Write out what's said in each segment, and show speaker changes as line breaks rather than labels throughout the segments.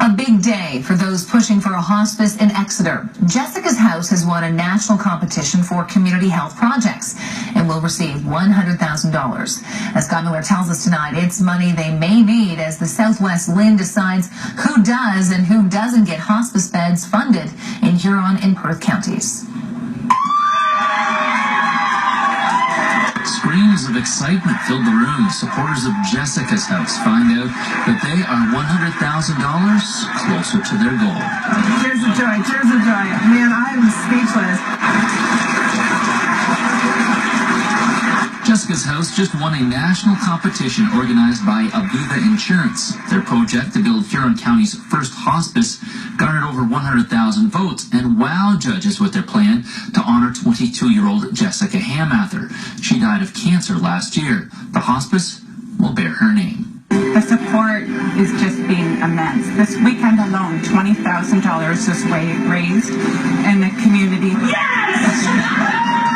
A big day for those pushing for a hospice in Exeter. Jessica's House has won a national competition for community health projects and will receive $100,000. As Scott Miller tells us tonight, it's money they may need as the Southwest LHIN decides who does and who doesn't get hospice beds funded in Huron and Perth counties.
Screams of excitement filled the room. Supporters of Jessica's House find out that they are $100,000 closer to their goal.
Tears of joy, tears of joy. Man, I'm speechless.
Jessica's House just won a national competition organized by Aviva Insurance. Their project to build Huron County's first hospice garnered over 100,000 votes and wowed judges with their plan to honor 22-year-old Jessica Hamather. She died of cancer last year. The hospice will bear her name.
The support is just being immense. This weekend alone, $20,000 was raised in the community. Yes!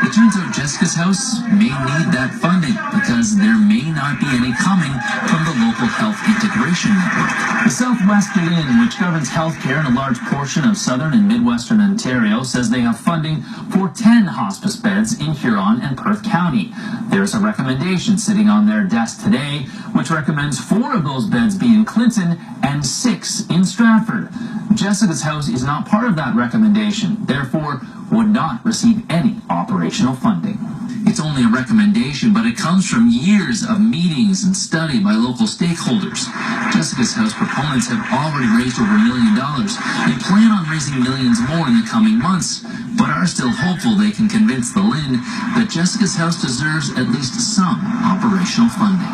It turns out Jessica's House may need that funding because there may not be any coming from the local health integration network. The Southwest LHIN, which governs healthcare in a large portion of southern and midwestern Ontario, says they have funding for 10 hospice beds in Huron and Perth County. There's a recommendation sitting on their desk today, which recommends 4 of those beds be in Clinton and 6 in Stratford. Jessica's House is not part of that recommendation, therefore would not receive any operational funding. It's only a recommendation, but it comes from years of meetings and study by local stakeholders. Jessica's House proponents have already raised over $1 million and plan on raising millions more in the coming months, but are still hopeful they can convince the LHIN that Jessica's House deserves at least some operational funding.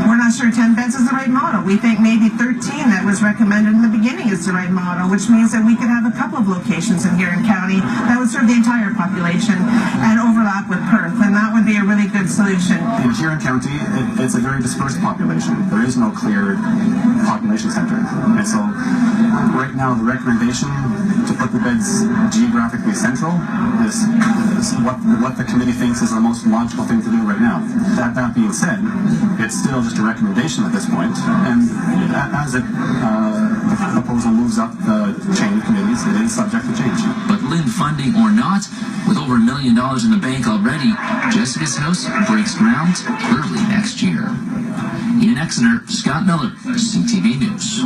We're not sure 10 beds is the right model. We think maybe 13 that was recommended in the beginning is the right model, which means that we could have a couple of locations in Huron County that would serve the entire population and overlap with Perth, and that would be a really good solution.
In Huron County, it's a very dispersed population. There is no clear population center. And so right now the recommendation to put the beds geographically central is what the committee thinks is the most logical thing to do right now. That being said, it's still just a recommendation at this point, and as the proposal moves up the chain of committees, it is subject to change.
But LHIN funding or not, with over $1 million in the bank already, Jessica's House breaks ground early next year. In Exeter, Scott Miller, CTV News.